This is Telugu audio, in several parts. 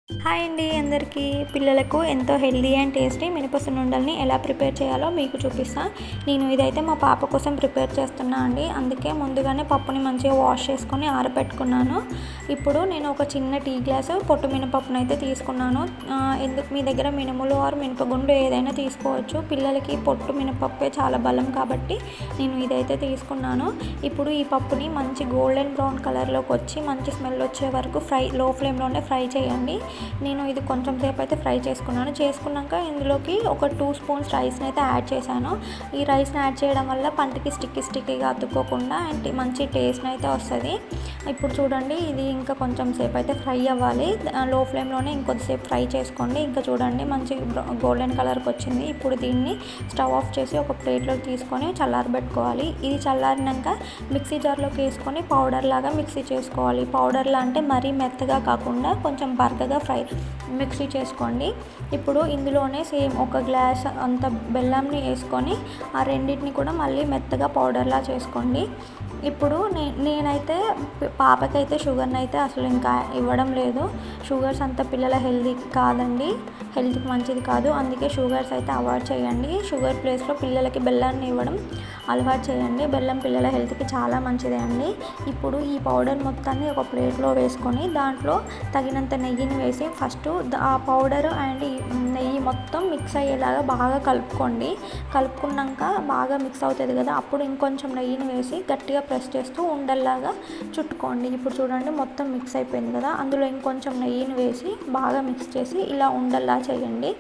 హాయ్ అండి అందరికీ. పిల్లలకు ఎంతో హెల్దీ అండ్ టేస్టీ మినప సున్నుండల్ని ఎలా ప్రిపేర్ చేయాలో మీకు చూపిస్తా. నేను ఇదైతే మా పాప కోసం ప్రిపేర్ చేస్తున్నా అండి. అందుకే ముందుగానే పప్పుని మంచిగా వాష్ చేసుకొని ఆరబెట్టుకున్నాను. ఇప్పుడు నేను ఒక చిన్న టీ గ్లాసు పొట్టు మినపప్పును అయితే తీసుకున్నాను. మీ దగ్గర మినుములు ఆర్ మినపగుండు ఏదైనా తీసుకోవచ్చు. పిల్లలకి పొట్టు మినపప్పే చాలా బలం కాబట్టి నేను ఇదైతే తీసుకున్నాను. ఇప్పుడు ఈ పప్పుని మంచి గోల్డెన్ బ్రౌన్ కలర్లోకి వచ్చి మంచి స్మెల్ వచ్చే వరకు లో ఫ్లేమ్లోనే ఫ్రై చేయండి. నేను ఇది కొంచెం సేపు అయితే ఫ్రై చేసుకున్నాక ఇందులోకి ఒక 2 స్పూన్స్ రైస్ని అయితే యాడ్ చేశాను. ఈ రైస్ని యాడ్ చేయడం వల్ల పంటికి స్టిక్కీగా అతుక్కోకుండా అండ్ మంచి టేస్ట్ అయితే వస్తుంది. ఇప్పుడు చూడండి, ఇది ఇంకా కొంచెం సేపు అయితే ఫ్రై అవ్వాలి. లో ఫ్లేమ్లోనే ఇంకొద్దిసేపు ఫ్రై చేసుకోండి. ఇంకా చూడండి, మంచి గోల్డెన్ కలర్కి వచ్చింది. ఇప్పుడు దీన్ని స్టవ్ ఆఫ్ చేసి ఒక ప్లేట్లోకి తీసుకొని చల్లారబెట్టుకోవాలి. ఇది చల్లారినాక మిక్సీ జార్లోకి వేసుకొని పౌడర్ లాగా మిక్సీ చేసుకోవాలి. పౌడర్లా అంటే మరీ మెత్తగా కాకుండా కొంచెం బరకగా మిక్సీ చేసుకోండి. ఇప్పుడు ఇందులోనే సేమ్ ఒక గ్లాస్ అంత బెల్లంని వేసుకొని ఆ రెండింటిని కూడా మళ్ళీ మెత్తగా పౌడర్లా చేసుకోండి. ఇప్పుడు నేనైతే పాపకైతే షుగర్ని అయితే అసలు ఇంకా ఇవ్వడం లేదు. షుగర్స్ అంత పిల్లల హెల్త్కి మంచిది కాదు. అందుకే షుగర్స్ అయితే అవాయిడ్ చేయండి. షుగర్ ప్లేస్లో పిల్లలకి బెల్లాన్ని ఇవ్వడం అలవాటు చేయండి. బెల్లం పిల్లల హెల్త్కి చాలా మంచిదే అండి. ఇప్పుడు ఈ పౌడర్ మొత్తాన్ని ఒక ప్లేట్లో వేసుకొని దాంట్లో తగినంత నెయ్యిని వేసి ఫస్ట్ ఆ పౌడర్ అండ్ నెయ్యి మొత్తం మిక్స్ అయ్యేలాగా బాగా కలుపుకున్నాక బాగా మిక్స్ అవుతుంది కదా, అప్పుడు ఇంకొంచెం నెయ్యిని వేసి గట్టిగా ప్రెస్ చేస్తూ ఉండల్లాగా చుట్టుకోండి. ఇప్పుడు చూడండి, మొత్తం మిక్స్ అయిపోయింది కదా, అందులో ఇంకొంచెం నెయ్యిని వేసి బాగా మిక్స్ చేసి ఇలా ఉండల్లా చేయండి.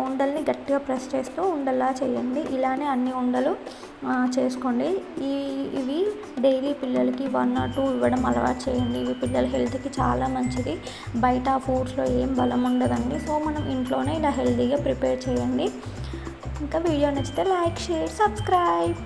ఉండల్ని గట్టిగా ప్రెస్ చేస్తూ ఉండల్లా చేయండి. ఇలానే అన్ని ఉండలు చేసుకోండి. ఇవి డైలీ పిల్లలకి 1 or 2 ఇవ్వడం అలవాటు చేయండి. ఇవి పిల్లల హెల్త్కి చాలా మంచిది. బయట ఫుడ్స్లో ఏం బలం ఉండదండి. సో మనం ఇంట్లోనే ఇలా హెల్తీగా ప్రిపేర్ చేయండి. ఇంకా వీడియో నచ్చితే లైక్, షేర్, సబ్స్క్రైబ్.